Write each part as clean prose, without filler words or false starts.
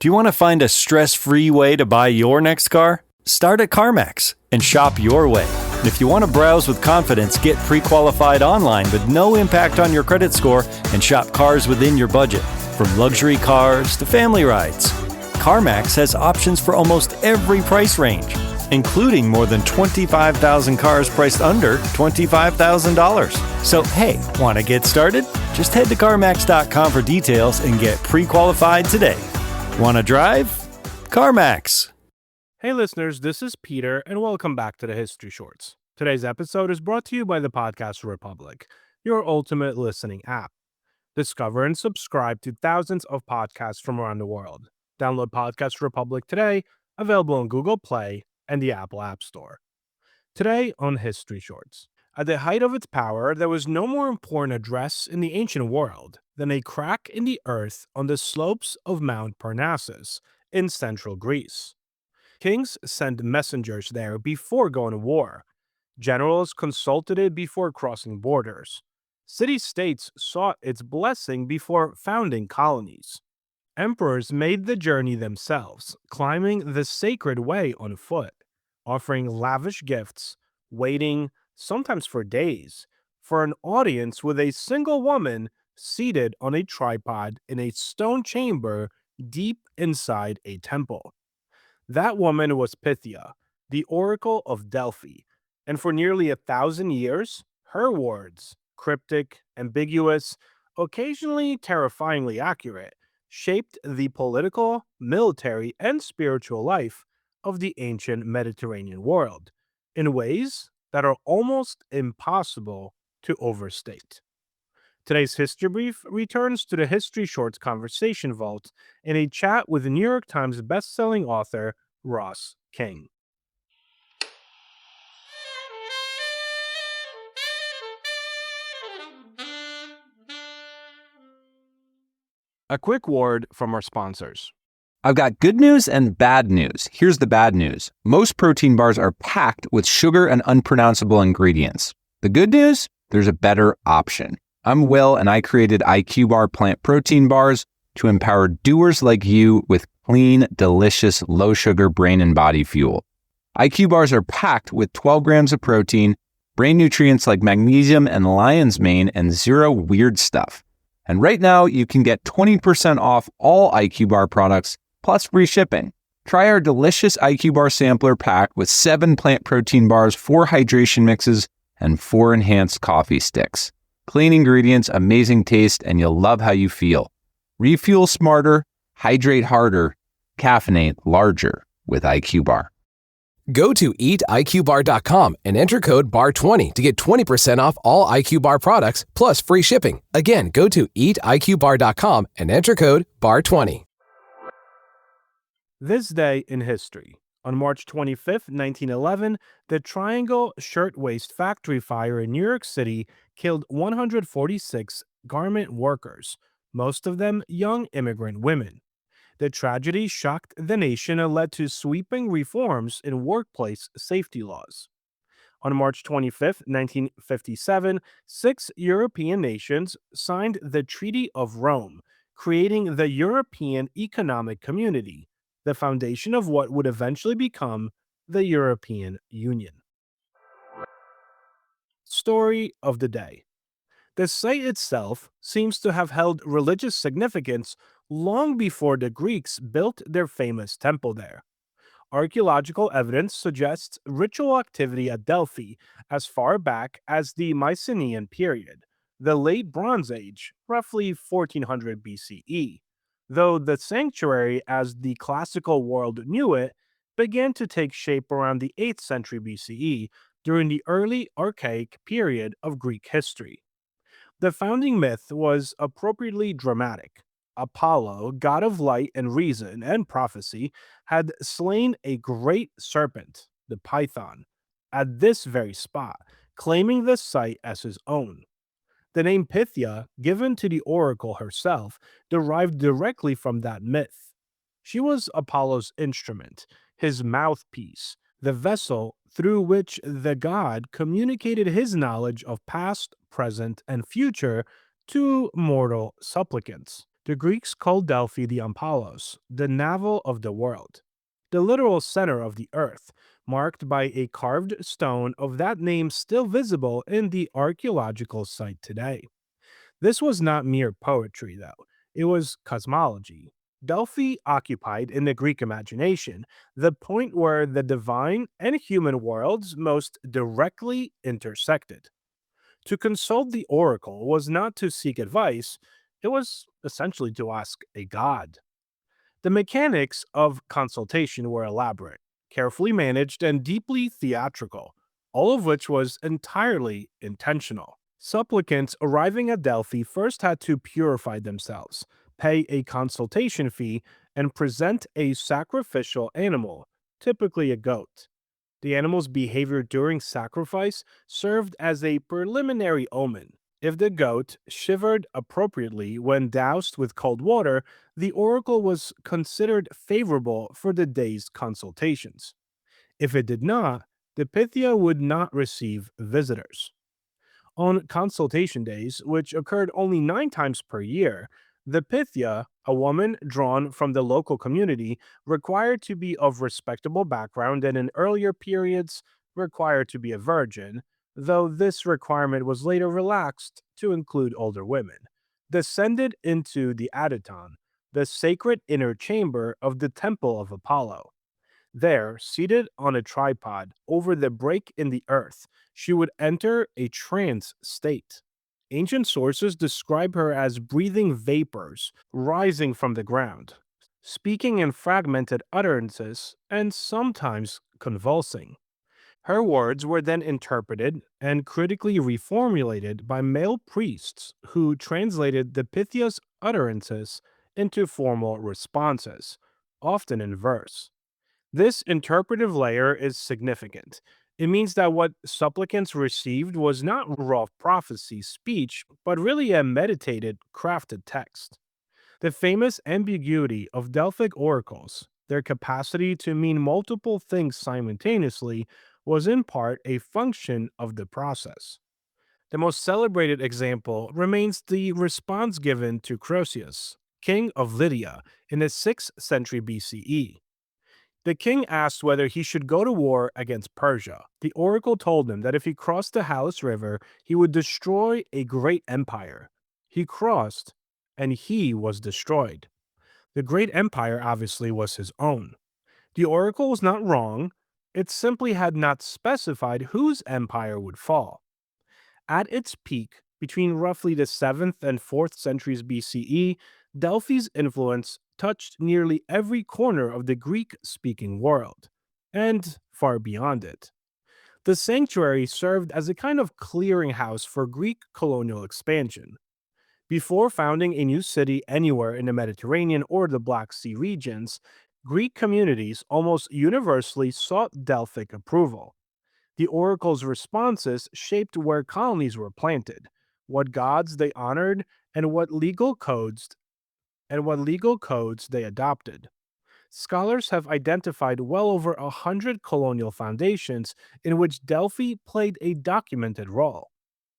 Do you want to find a stress-free way to buy your next car? Start at CarMax and shop your way. And if you want to browse with confidence, get pre-qualified online with no impact on your credit score and shop cars within your budget, from luxury cars to family rides. CarMax has options for almost every price range, including more than 25,000 cars priced under $25,000. So hey, want to get started? Just head to CarMax.com for details and get pre-qualified today. Want to drive? CarMax. Hey listeners, this is Peter, and welcome back to the History Shorts. Today's episode is brought to you by the Podcast Republic, your ultimate listening app. Discover and subscribe to thousands of podcasts from around the world. Download Podcast Republic today, available on Google Play and the Apple App Store. Today on History Shorts. At the height of its power, there was no more important address in the ancient world than a crack in the earth on the slopes of Mount Parnassus in central Greece. Kings sent messengers there before going to war. Generals consulted it before crossing borders. City-states sought its blessing before founding colonies. Emperors made the journey themselves, climbing the sacred way on foot, offering lavish gifts, waiting, sometimes for days, for an audience with a single woman seated on a tripod in a stone chamber deep inside a temple. That woman was Pythia, the Oracle of Delphi, and for nearly 1,000 years, her words, cryptic, ambiguous, occasionally terrifyingly accurate, shaped the political, military, and spiritual life of the ancient Mediterranean world in ways that are almost impossible to overstate. Today's History Brief returns to the History Shorts Conversation Vault in a chat with New York Times bestselling author Ross King. A quick word from our sponsors. I've got good news and bad news. Here's the bad news. Most protein bars are packed with sugar and unpronounceable ingredients. The good news? There's a better option. I'm Will, and I created IQ Bar plant protein bars to empower doers like you with clean, delicious, low-sugar brain and body fuel. IQ Bars are packed with 12 grams of protein, brain nutrients like magnesium and lion's mane, and zero weird stuff. And right now, you can get 20% off all IQ Bar products, plus free shipping. Try our delicious IQ Bar sampler pack with 7 plant protein bars, 4 hydration mixes, and 4 enhanced coffee sticks. Clean ingredients, amazing taste, and you'll love how you feel. Refuel smarter, hydrate harder, caffeinate larger with IQ Bar. Go to eatiqbar.com and enter code BAR20 to get 20% off all IQ Bar products plus free shipping. Again, go to eatiqbar.com and enter code BAR20. This day in history. On March 25, 1911, the Triangle Shirtwaist Factory fire in New York City killed 146 garment workers, most of them young immigrant women. The tragedy shocked the nation and led to sweeping reforms in workplace safety laws. On March 25, 1957, 6 European nations signed the Treaty of Rome, creating the European Economic Community, the foundation of what would eventually become the European Union. Story of the day. The site itself seems to have held religious significance long before the Greeks built their famous temple there. Archaeological evidence suggests ritual activity at Delphi as far back as the Mycenaean period, the Late Bronze Age, roughly 1400 BCE, though the sanctuary as the classical world knew it began to take shape around the 8th century BCE during the early archaic period of Greek history. The founding myth was appropriately dramatic. Apollo, god of light and reason and prophecy, had slain a great serpent, the Python, at this very spot, claiming the site as his own. The name Pythia, given to the oracle herself, derived directly from that myth. She was Apollo's instrument, his mouthpiece, the vessel through which the god communicated his knowledge of past, present, and future to mortal supplicants. The Greeks called Delphi the Omphalos, the navel of the world, the literal center of the earth, marked by a carved stone of that name still visible in the archaeological site today. This was not mere poetry, though, it was cosmology. Delphi occupied in the Greek imagination the point where the divine and human worlds most directly intersected. To consult the oracle was not to seek advice, it was essentially to ask a god. The mechanics of consultation were elaborate, carefully managed, and deeply theatrical, all of which was entirely intentional. Supplicants arriving at Delphi first had to purify themselves, pay a consultation fee, and present a sacrificial animal, typically a goat. The animal's behavior during sacrifice served as a preliminary omen. If the goat shivered appropriately when doused with cold water, the oracle was considered favorable for the day's consultations. If it did not, the Pythia would not receive visitors. On consultation days, which occurred only 9 times per year, the Pythia, a woman drawn from the local community, required to be of respectable background and in earlier periods required to be a virgin, though this requirement was later relaxed to include older women, descended into the Adyton, the sacred inner chamber of the Temple of Apollo. There, seated on a tripod over the break in the earth, she would enter a trance state. Ancient sources describe her as breathing vapors rising from the ground, speaking in fragmented utterances, and sometimes convulsing. Her words were then interpreted and critically reformulated by male priests who translated the Pythia's utterances into formal responses, often in verse. This interpretive layer is significant. It means that what supplicants received was not raw prophecy speech, but really a meditated, crafted text. The famous ambiguity of Delphic oracles, their capacity to mean multiple things simultaneously, was in part a function of the process. The most celebrated example remains the response given to Croesus, king of Lydia, in the 6th century BCE. The king asked whether he should go to war against Persia. The oracle told him that if he crossed the Halys River, he would destroy a great empire. He crossed, and he was destroyed. The great empire obviously was his own. The oracle was not wrong, it simply had not specified whose empire would fall. At its peak, between roughly the 7th and 4th centuries BCE, Delphi's influence touched nearly every corner of the Greek speaking world, and far beyond it. The sanctuary served as a kind of clearinghouse for Greek colonial expansion. Before founding a new city anywhere in the Mediterranean or the Black Sea regions, Greek communities almost universally sought Delphic approval. The oracle's responses shaped where colonies were planted, what gods they honored, and what legal codes they adopted. Scholars have identified well over 100 colonial foundations in which Delphi played a documented role.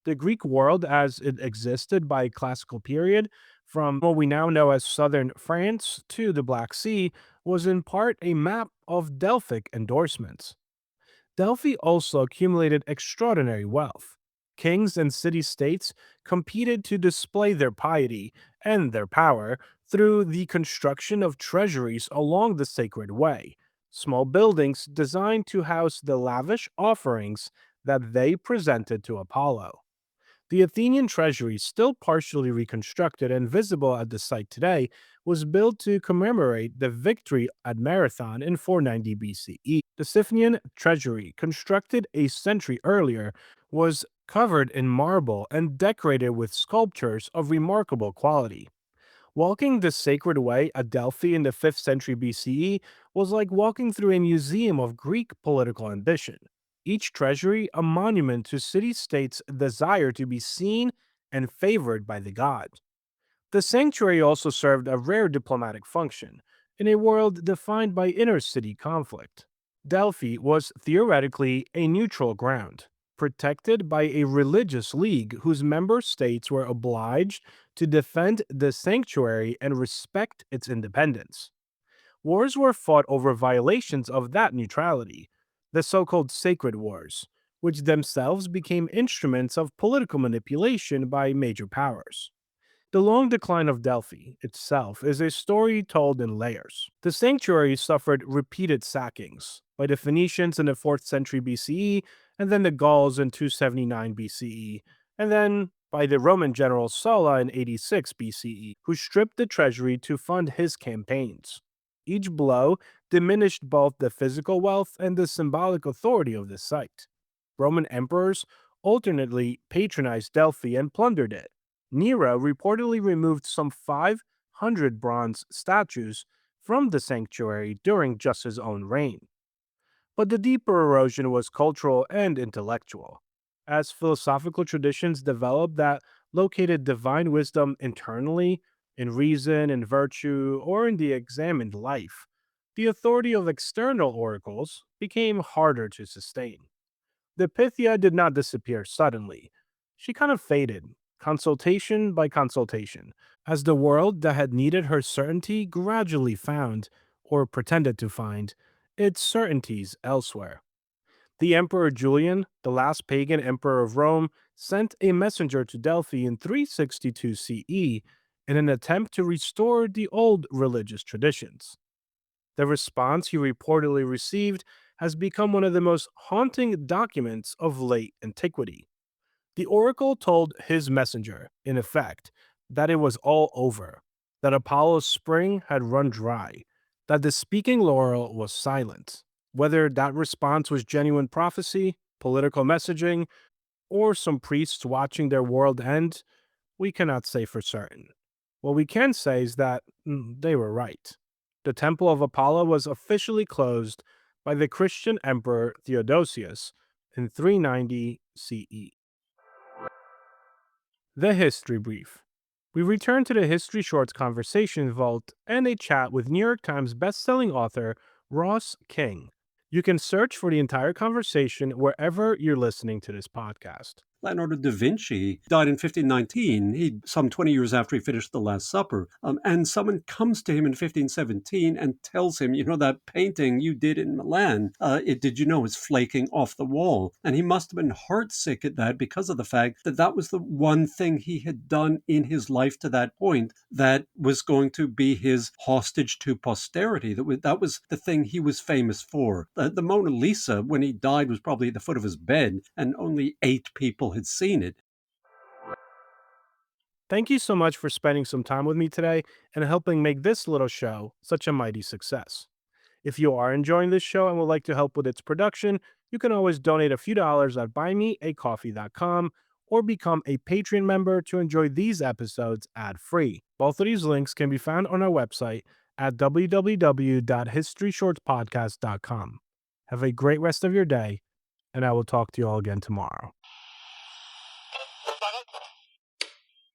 The Greek world as it existed by classical period, from what we now know as southern France to the Black Sea, was in part a map of Delphic endorsements. Delphi also accumulated extraordinary wealth. Kings and city-states competed to display their piety and their power through the construction of treasuries along the sacred way, small buildings designed to house the lavish offerings that they presented to Apollo. The Athenian treasury, still partially reconstructed and visible at the site today, was built to commemorate the victory at Marathon in 490 BCE. The Siphaean treasury, constructed a century earlier, was covered in marble and decorated with sculptures of remarkable quality. Walking the sacred way at Delphi in the 5th century BCE was like walking through a museum of Greek political ambition. Each treasury a monument to city-states' desire to be seen and favored by the gods. The sanctuary also served a rare diplomatic function in a world defined by inner-city conflict. Delphi was theoretically a neutral ground. protected by a religious league whose member states were obliged to defend the sanctuary and respect its independence. Wars were fought over violations of that neutrality, the so called sacred wars, which themselves became instruments of political manipulation by major powers. The long decline of Delphi itself is a story told in layers. The sanctuary suffered repeated sackings by the Phoenicians in the 4th century BCE, and then the Gauls in 279 BCE, and then by the Roman general Sulla in 86 BCE, who stripped the treasury to fund his campaigns. Each blow diminished both the physical wealth and the symbolic authority of the site. Roman emperors alternately patronized Delphi and plundered it. Nero reportedly removed some 500 bronze statues from the sanctuary during just his own reign. But the deeper erosion was cultural and intellectual. As philosophical traditions developed that located divine wisdom internally, in reason, in virtue, or in the examined life, the authority of external oracles became harder to sustain. The Pythia did not disappear suddenly. She kind of faded, consultation by consultation, as the world that had needed her certainty gradually found, or pretended to find, its certainties elsewhere. The Emperor Julian, the last pagan emperor of Rome, sent a messenger to Delphi in 362 CE in an attempt to restore the old religious traditions. The response he reportedly received has become one of the most haunting documents of late antiquity. The oracle told his messenger, in effect, that it was all over, that Apollo's spring had run dry, that the speaking laurel was silent. Whether that response was genuine prophecy, political messaging, or some priests watching their world end, we cannot say for certain. What we can say is that they were right. The Temple of Apollo was officially closed by the Christian Emperor Theodosius in 390 CE. The History Brief. We return to the History Shorts Conversation Vault and a chat with New York Times bestselling author Ross King. You can search for the entire conversation wherever you're listening to this podcast. Leonardo da Vinci died in 1519, some 20 years after he finished The Last Supper. And someone comes to him in 1517 and tells him, that painting you did in Milan, is flaking off the wall. And he must have been heartsick at that because of the fact that that was the one thing he had done in his life to that point that was going to be his hostage to posterity. That was the thing he was famous for. The Mona Lisa, when he died, was probably at the foot of his bed, and only 8 people had seen it. Thank you so much for spending some time with me today and helping make this little show such a mighty success. If you are enjoying this show and would like to help with its production, you can always donate a few dollars at buymeacoffee.com or become a Patreon member to enjoy these episodes ad-free. Both of these links can be found on our website at www.historyshortspodcast.com. Have a great rest of your day, and I will talk to you all again tomorrow.